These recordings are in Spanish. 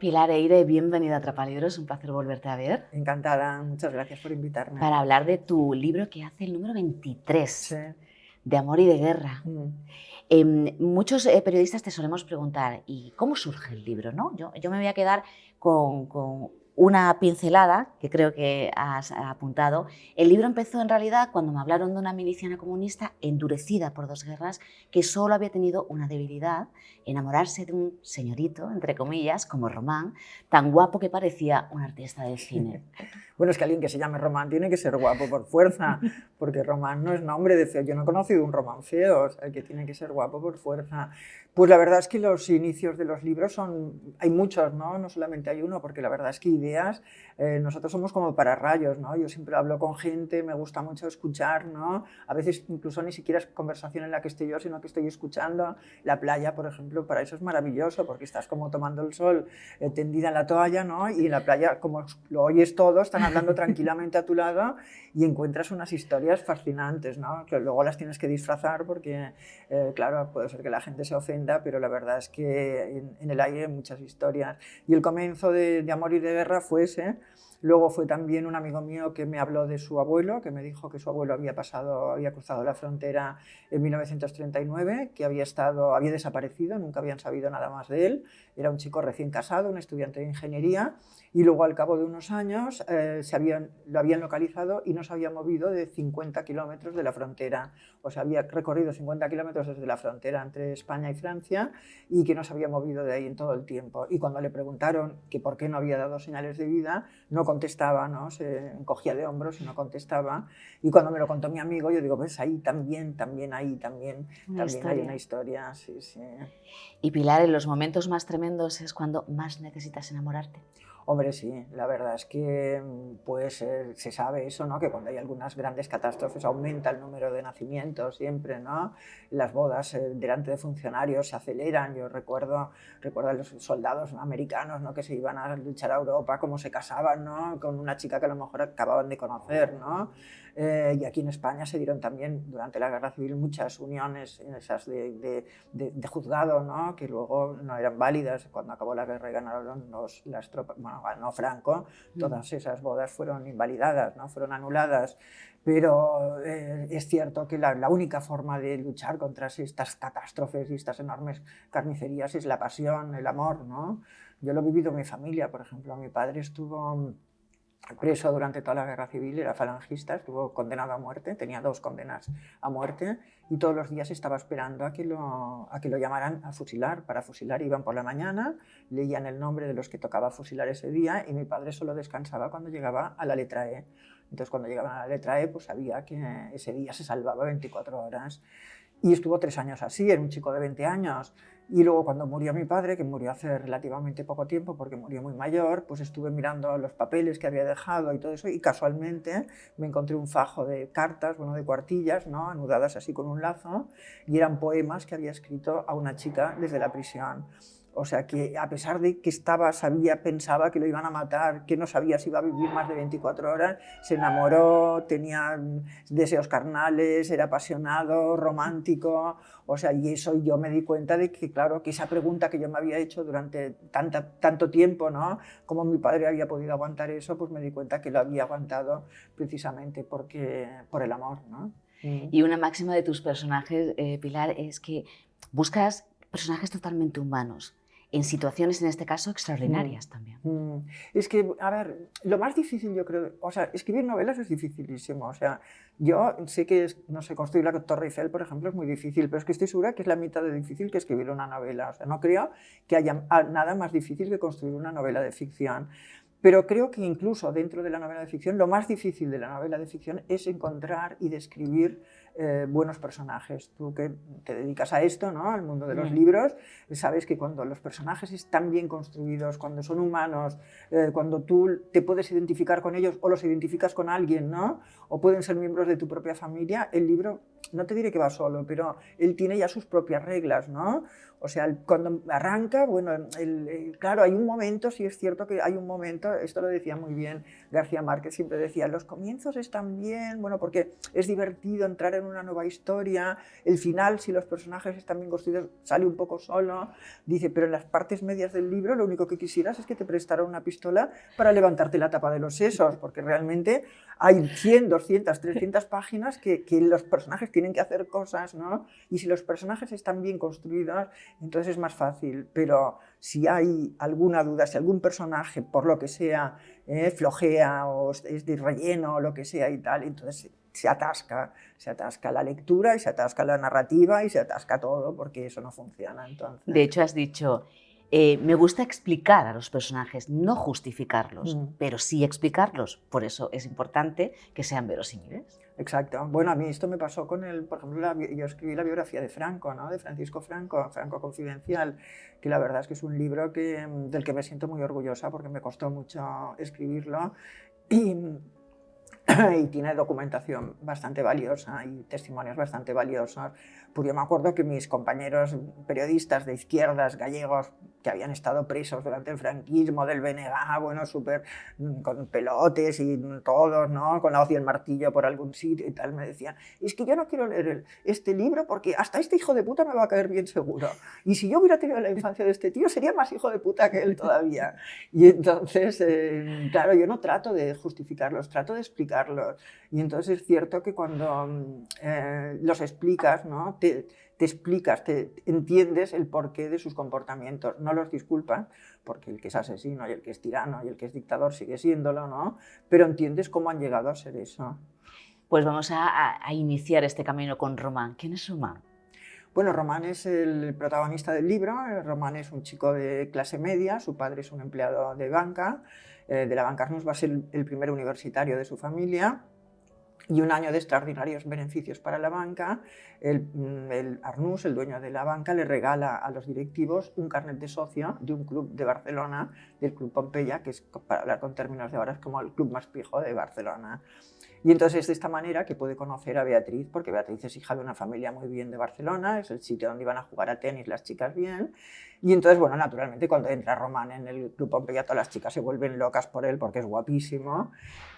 Pilar Eyre, bienvenida a Atrapalibros, un placer volverte a ver. Encantada, muchas gracias por invitarme. Para hablar de tu libro que hace el número 23, Sí. de amor y de guerra. Mm. Muchos periodistas te solemos preguntar, ¿y cómo surge el libro? ¿No? Yo me voy a quedar con una pincelada que creo que has apuntado. El libro empezó en realidad cuando me hablaron de una miliciana comunista endurecida por 2 guerras que solo había tenido una debilidad: enamorarse de un señorito, entre comillas, como Román, tan guapo que parecía un artista de cine. Bueno, es que alguien que se llame Román tiene que ser guapo por fuerza, porque Román no es nombre de feo. Yo no he conocido un Román feo, o sea, que tiene que ser guapo por fuerza. Pues la verdad es que los inicios de los libros hay muchos, ¿no? No solamente hay uno, porque la verdad es que ideas, nosotros somos como pararrayos, ¿no? Yo siempre hablo con gente, me gusta mucho escuchar, ¿no? A veces incluso ni siquiera es conversación en la que estoy yo, sino que estoy escuchando. La playa, por ejemplo, para eso es maravilloso, porque estás como tomando el sol, tendida en la toalla, ¿no? Y en la playa, como lo oyes todo, están hablando tranquilamente a tu lado y encuentras unas historias fascinantes, ¿no? Que luego las tienes que disfrazar porque, claro, puede ser que la gente se ofenda, pero la verdad es que en el aire hay muchas historias. Y el comienzo de Amor y de Guerra fue ese. Luego fue también un amigo mío que me habló de su abuelo, que me dijo que su abuelo había cruzado la frontera en 1939, que había desaparecido, nunca habían sabido nada más de él. Era un chico recién casado, un estudiante de ingeniería, y luego al cabo de unos años lo habían localizado y no se había movido de 50 kilómetros de la frontera. O sea, había recorrido 50 kilómetros desde la frontera entre España y Francia y que no se había movido de ahí en todo el tiempo. Y cuando le preguntaron que por qué no había dado señales de vida, no contestaba, ¿no? Se encogía de hombros y no contestaba. Y cuando me lo contó mi amigo, yo digo, pues ahí también hay una historia. Sí, sí. Y Pilar, en los momentos más tremendos es cuando más necesitas enamorarte. Hombre, sí, la verdad es que pues, se sabe eso, ¿no? Que cuando hay algunas grandes catástrofes aumenta el número de nacimientos siempre, ¿no? Las bodas delante de funcionarios se aceleran. Yo recuerdo a los soldados americanos, ¿no? Que se iban a luchar a Europa, cómo se casaban, ¿no? Con una chica que a lo mejor acababan de conocer, ¿no? Y aquí en España se dieron también durante la Guerra Civil muchas uniones esas de juzgado, ¿no? Que luego no eran válidas. Cuando acabó la guerra y ganaron las tropas, bueno, ganó Franco, todas esas bodas fueron invalidadas, ¿no? Fueron anuladas. Pero es cierto que la única forma de luchar contra estas catástrofes y estas enormes carnicerías es la pasión, el amor, ¿no? Yo lo he vivido en mi familia, por ejemplo. Mi padre estuvo preso durante toda la guerra civil, era falangista, estuvo condenado a muerte, tenía 2 condenas a muerte y todos los días estaba esperando a que lo llamaran a fusilar. Para fusilar iban por la mañana, leían el nombre de los que tocaba fusilar ese día y mi padre solo descansaba cuando llegaba a la letra E. Entonces cuando llegaban a la letra E pues sabía que ese día se salvaba 24 horas. Y estuvo 3 años así, era un chico de 20 años. Y luego cuando murió mi padre, que murió hace relativamente poco tiempo porque murió muy mayor, pues estuve mirando los papeles que había dejado y todo eso y casualmente me encontré un fajo de cartas, bueno, de cuartillas, ¿no? Anudadas así con un lazo, y eran poemas que había escrito a una chica desde la prisión. O sea que a pesar de que pensaba que lo iban a matar, que no sabía si iba a vivir más de 24 horas, se enamoró, tenía deseos carnales, era apasionado, romántico. O sea, y eso yo me di cuenta de que, claro, que esa pregunta que yo me había hecho durante tanto tiempo, ¿no? Cómo mi padre había podido aguantar eso, pues me di cuenta que lo había aguantado precisamente por el amor, ¿no? Y una máxima de tus personajes, Pilar, es que buscas personajes totalmente humanos, en situaciones, en este caso, extraordinarias también. Es que, a ver, lo más difícil yo creo, o sea, escribir novelas es dificilísimo, o sea, yo sé que, no sé, construir la Torre Eiffel, por ejemplo, es muy difícil, pero es que estoy segura que es la mitad de difícil que escribir una novela, o sea, no creo que haya nada más difícil que construir una novela de ficción. Pero creo que incluso dentro de la novela de ficción, lo más difícil de la novela de ficción es encontrar y describir buenos personajes. Tú que te dedicas a esto, ¿no? Al mundo de los libros, sabes que cuando los personajes están bien construidos, cuando son humanos, cuando tú te puedes identificar con ellos o los identificas con alguien, ¿no? O pueden ser miembros de tu propia familia, el libro no te diré que va solo, pero él tiene ya sus propias reglas, ¿no? O sea, cuando arranca, bueno, claro, hay un momento, sí es cierto que hay un momento, esto lo decía muy bien García Márquez, siempre decía, los comienzos están bien, bueno, porque es divertido entrar en una nueva historia, el final, si los personajes están bien construidos, sale un poco solo, dice, pero en las partes medias del libro lo único que quisieras es que te prestara una pistola para levantarte la tapa de los sesos, porque realmente hay 100, 200, 300 páginas que los personajes tienen que hacer cosas, ¿no? Y si los personajes están bien construidos, entonces es más fácil, pero si hay alguna duda, si algún personaje, por lo que sea, flojea o es de relleno o lo que sea y tal, entonces se atasca la lectura y se atasca la narrativa y se atasca todo porque eso no funciona. Entonces. De hecho, has dicho, me gusta explicar a los personajes, no justificarlos, pero sí explicarlos. Por eso es importante que sean verosímiles. Exacto. Bueno, a mí esto me pasó con por ejemplo, yo escribí la biografía de Franco, ¿no? De Francisco Franco, Franco Confidencial, que la verdad es que es un libro del que me siento muy orgullosa porque me costó mucho escribirlo y tiene documentación bastante valiosa y testimonios bastante valiosos. Pues yo me acuerdo que mis compañeros periodistas de izquierdas gallegos que habían estado presos durante el franquismo del BNG, bueno, súper con pelotes y todos, ¿no? Con la hoz y el martillo por algún sitio y tal, me decían, es que yo no quiero leer este libro porque hasta este hijo de puta me va a caer bien seguro. Y si yo hubiera tenido la infancia de este tío, sería más hijo de puta que él todavía. Y entonces, claro, yo no trato de justificarlos, trato de explicarlos. Y entonces es cierto que cuando los explicas, ¿no? Te explicas, te entiendes el porqué de sus comportamientos, no los disculpas, porque el que es asesino y el que es tirano y el que es dictador sigue siéndolo, ¿no? Pero entiendes cómo han llegado a ser eso. Pues vamos a iniciar este camino con Román. ¿Quién es Román? Bueno, Román es el protagonista del libro. Román es un chico de clase media, su padre es un empleado de banca, de la banca Arnús, va a ser el primer universitario de su familia. Y un año de extraordinarios beneficios para la banca, el Arnús, el dueño de la banca, le regala a los directivos un carnet de socio de un club de Barcelona, del Club Pompeya, que es, para hablar con términos de ahora, es como el club más pijo de Barcelona. Y entonces es de esta manera que puede conocer a Beatriz, porque Beatriz es hija de una familia muy bien de Barcelona, es el sitio donde iban a jugar a tenis las chicas bien. Y entonces, bueno, naturalmente cuando entra Román en el Club Pompeya, todas las chicas se vuelven locas por él porque es guapísimo.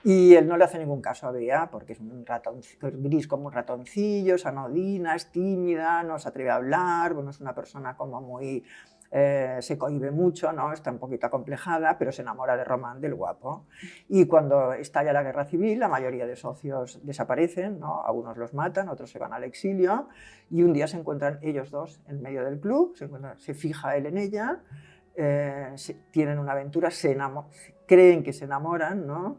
Y él no le hace ningún caso a Bea porque es un ratón gris como un ratoncillo, es anodina, es tímida, no se atreve a hablar, bueno, es una persona como muy... se cohíbe mucho, ¿no? Está un poquito acomplejada, pero se enamora de Román, del guapo. Y cuando estalla la guerra civil, la mayoría de socios desaparecen, ¿no? Algunos los matan, otros se van al exilio, y un día se encuentran ellos dos en medio del club, se fija él en ella, tienen una aventura, creen que se enamoran, ¿no?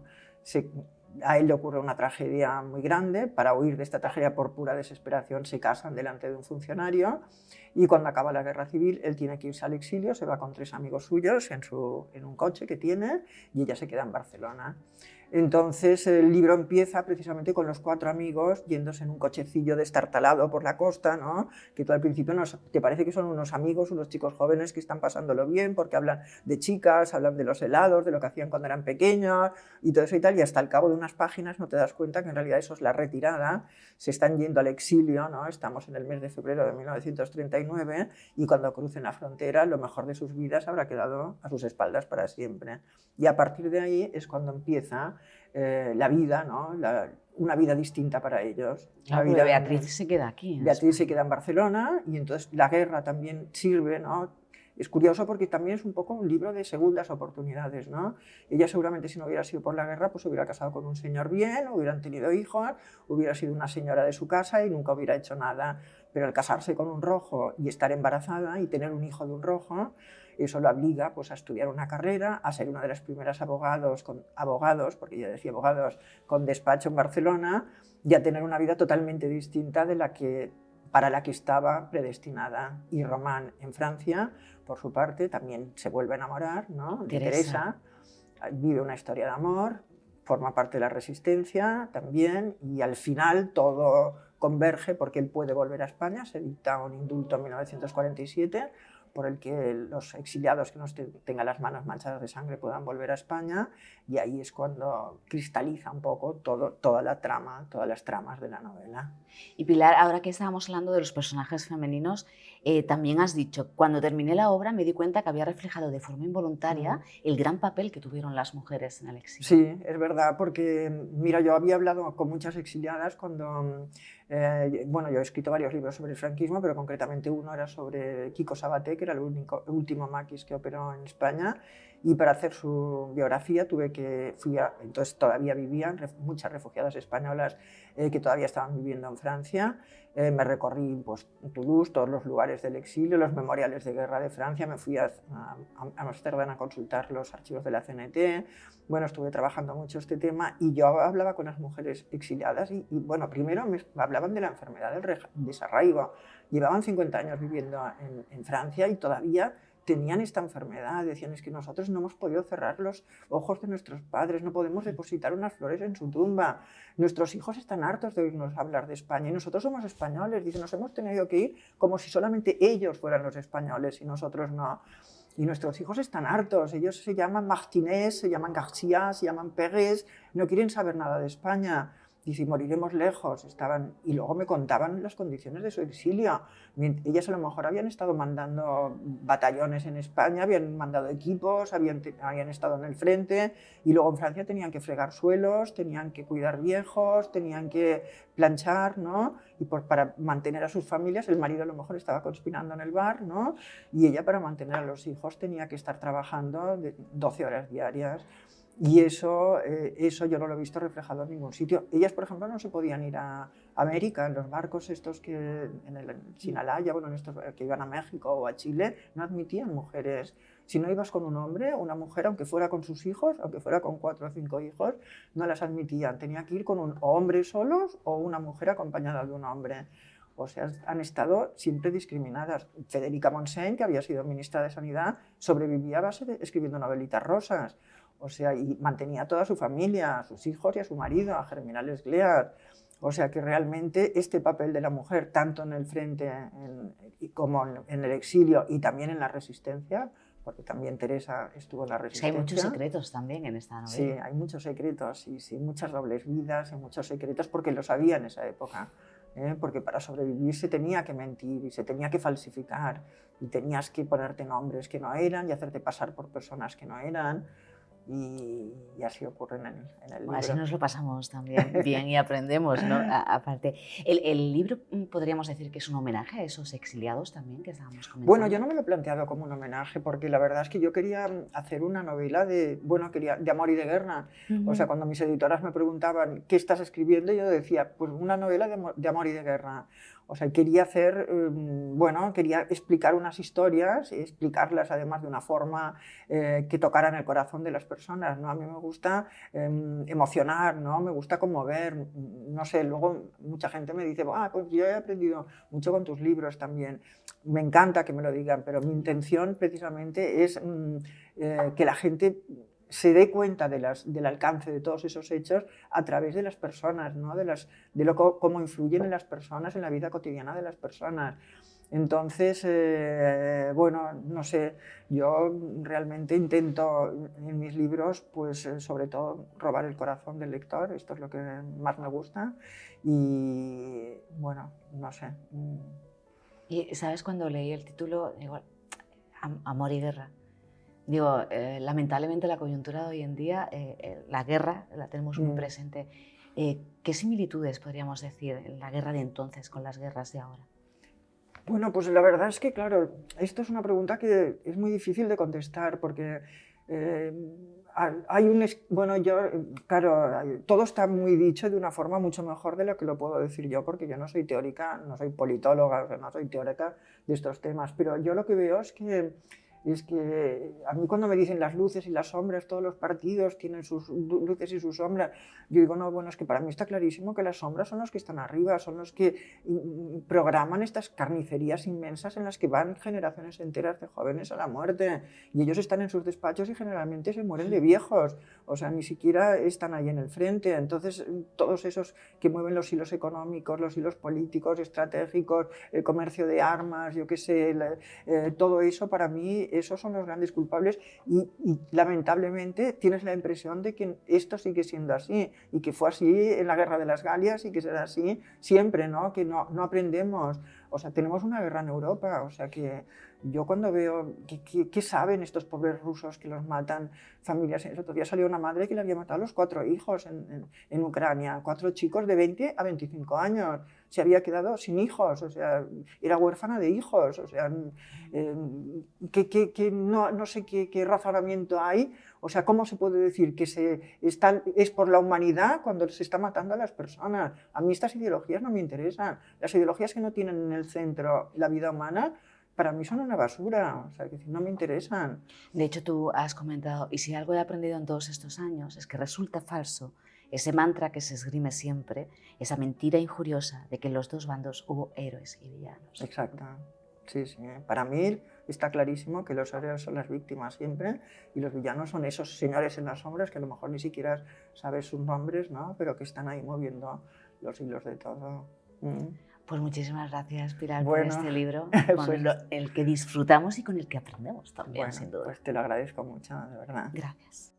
A él le ocurre una tragedia muy grande, para huir de esta tragedia por pura desesperación se casan delante de un funcionario y cuando acaba la guerra civil él tiene que irse al exilio, se va con 3 amigos suyos en un coche que tiene y ella se queda en Barcelona. Entonces el libro empieza precisamente con los 4 amigos yéndose en un cochecillo destartalado por la costa, ¿no? Que tú al principio te parece que son unos amigos, unos chicos jóvenes que están pasándolo bien porque hablan de chicas, hablan de los helados, de lo que hacían cuando eran pequeños y todo eso y tal, y hasta el cabo de unas páginas no te das cuenta que en realidad eso es la retirada, se están yendo al exilio, ¿no? Estamos en el mes de febrero de 1939 y cuando crucen la frontera lo mejor de sus vidas habrá quedado a sus espaldas para siempre. Y a partir de ahí es cuando empieza la vida, ¿no? Una vida distinta para ellos. Claro, vida Beatriz se queda aquí. Beatriz se queda en Barcelona y entonces la guerra también sirve, ¿no? Es curioso porque también es un poco un libro de segundas oportunidades, ¿no? Ella seguramente si no hubiera sido por la guerra pues hubiera casado con un señor bien, hubieran tenido hijos, hubiera sido una señora de su casa y nunca hubiera hecho nada. Pero al casarse con un rojo y estar embarazada y tener un hijo de un rojo, eso la obliga pues, a estudiar una carrera, a ser una de las primeras abogados, porque ella decía abogados, con despacho en Barcelona y a tener una vida totalmente distinta de para la que estaba predestinada. Y Román en Francia, por su parte, también se vuelve a enamorar, ¿no? De Teresa, vive una historia de amor, forma parte de la resistencia también y al final todo converge porque él puede volver a España, se dicta un indulto en 1947 por el que los exiliados que no tengan las manos manchadas de sangre puedan volver a España, y ahí es cuando cristaliza un poco toda la trama, todas las tramas de la novela. Y Pilar, ahora que estábamos hablando de los personajes femeninos, también has dicho, cuando terminé la obra me di cuenta que había reflejado de forma involuntaria el gran papel que tuvieron las mujeres en el exilio. Sí, es verdad, porque mira, yo había hablado con muchas exiliadas cuando, bueno, yo he escrito varios libros sobre el franquismo, pero concretamente uno era sobre Kiko Sabaté, que era el último maquis que operó en España, y para hacer su biografía entonces todavía vivían muchas refugiadas españolas que todavía estaban viviendo en Francia. Me recorrí pues, Toulouse, todos los lugares del exilio, los memoriales de guerra de Francia, me fui a Ámsterdam a consultar los archivos de la CNT. Bueno, estuve trabajando mucho este tema y yo hablaba con las mujeres exiliadas y bueno, primero me hablaban de la enfermedad del desarraigo. Llevaban 50 años viviendo en Francia y todavía tenían esta enfermedad. Decían, es que nosotros no hemos podido cerrar los ojos de nuestros padres, no podemos depositar unas flores en su tumba, nuestros hijos están hartos de oírnos hablar de España y nosotros somos españoles. Dicen, nos hemos tenido que ir como si solamente ellos fueran los españoles y nosotros no. Y nuestros hijos están hartos, ellos se llaman Martínez, se llaman García, se llaman Pérez, no quieren saber nada de España. Dice, moriremos lejos. Y luego me contaban las condiciones de su exilio. Ellas a lo mejor habían estado mandando batallones en España, habían mandado equipos, habían estado en el frente, y luego en Francia tenían que fregar suelos, tenían que cuidar viejos, tenían que planchar, ¿no? Y para mantener a sus familias, el marido a lo mejor estaba conspirando en el bar, ¿no? Y ella, para mantener a los hijos, tenía que estar trabajando 12 horas diarias. Y eso yo no lo he visto reflejado en ningún sitio. Ellas, por ejemplo, no se podían ir a América, en los barcos estos que en el Sinalaya, bueno, en estos que iban a México o a Chile, no admitían mujeres. Si no ibas con un hombre, una mujer, aunque fuera con sus hijos, aunque fuera con 4 o 5 hijos, no las admitían. Tenía que ir con un hombre solos o una mujer acompañada de un hombre. O sea, han estado siempre discriminadas. Federica Montseny, que había sido ministra de Sanidad, sobrevivía a base de escribiendo novelitas rosas. O sea, y mantenía a toda su familia, a sus hijos y a su marido, a Germinal Esgleat. O sea, que realmente este papel de la mujer, tanto en el frente como en el exilio y también en la resistencia, porque también Teresa estuvo en la resistencia. Hay muchos secretos también en esta novela. Sí, hay muchos secretos, sí, muchas dobles vidas y muchos secretos, porque lo sabía en esa época. Porque para sobrevivir se tenía que mentir y se tenía que falsificar y tenías que ponerte nombres que no eran y hacerte pasar por personas que no eran. Y así ocurre en el libro. Así nos lo pasamos también bien y aprendemos, ¿no? Aparte, el libro podríamos decir que es un homenaje a esos exiliados también que estábamos comentando. Bueno, yo no me lo he planteado como un homenaje, porque la verdad es que yo quería hacer una novela de amor y de guerra. O sea, cuando mis editoras me preguntaban ¿qué estás escribiendo?, yo decía, pues una novela de amor y de guerra. O sea, quería quería explicar unas historias, explicarlas además de una forma que tocaran el corazón de las personas, ¿no? A mí me gusta emocionar, ¿no? Me gusta conmover, no sé, luego mucha gente me dice, pues yo he aprendido mucho con tus libros también. Me encanta que me lo digan, pero mi intención precisamente es que la gente se dé cuenta del alcance de todos esos hechos a través de las personas, ¿no? Cómo influyen en las personas, en la vida cotidiana de las personas. Entonces, bueno, no sé, yo realmente intento en mis libros, pues sobre todo, robar el corazón del lector, esto es lo que más me gusta, y bueno, no sé. Y, ¿sabes? Cuando leí el título, digo, Amor y guerra. Digo, lamentablemente la coyuntura de hoy en día, la guerra la tenemos muy presente. ¿Qué similitudes podríamos decir en la guerra de entonces con las guerras de ahora? Bueno, pues la verdad es que, claro, esto es una pregunta que es muy difícil de contestar porque todo está muy dicho de una forma mucho mejor de lo que lo puedo decir yo, porque yo no soy teórica, no soy politóloga, o sea, no soy teórica de estos temas, pero yo lo que veo es que Es que a mí cuando me dicen las luces y las sombras, todos los partidos tienen sus luces y sus sombras, yo digo, no, bueno, es que para mí está clarísimo que las sombras son los que están arriba, son los que programan estas carnicerías inmensas en las que van generaciones enteras de jóvenes a la muerte, y ellos están en sus despachos y generalmente se mueren de viejos, o sea, ni siquiera están ahí en el frente. Entonces, todos esos que mueven los hilos económicos, los hilos políticos, estratégicos, el comercio de armas, yo qué sé, todo eso, para mí, esos son los grandes culpables, y lamentablemente tienes la impresión de que esto sigue siendo así, y que fue así en la Guerra de las Galias y que será así siempre, ¿no? Que no aprendemos. O sea, tenemos una guerra en Europa, o sea que yo cuando veo ¿qué saben estos pobres rusos que los matan familias? El otro día salió una madre que le había matado a los 4 hijos en Ucrania, 4 chicos de 20 a 25 años, se había quedado sin hijos, o sea, era huérfana de hijos, o sea, no sé qué razonamiento hay, o sea, ¿cómo se puede decir que es por la humanidad cuando se está matando a las personas? A mí estas ideologías no me interesan, las ideologías que no tienen en el centro la vida humana, para mí son una basura, o sea, que no me interesan. De hecho, tú has comentado, y si algo he aprendido en todos estos años, es que resulta falso ese mantra que se esgrime siempre, esa mentira injuriosa de que en los dos bandos hubo héroes y villanos. Exacto, sí, sí. Para mí está clarísimo que los héroes son las víctimas siempre y los villanos son esos señores en las sombras que a lo mejor ni siquiera sabes sus nombres, ¿no? Pero que están ahí moviendo los hilos de todo. Pues muchísimas gracias, Pilar, Bueno, por este libro, con pues, el que disfrutamos y con el que aprendemos también, bueno, sin duda. pues te lo agradezco mucho, de verdad. Gracias.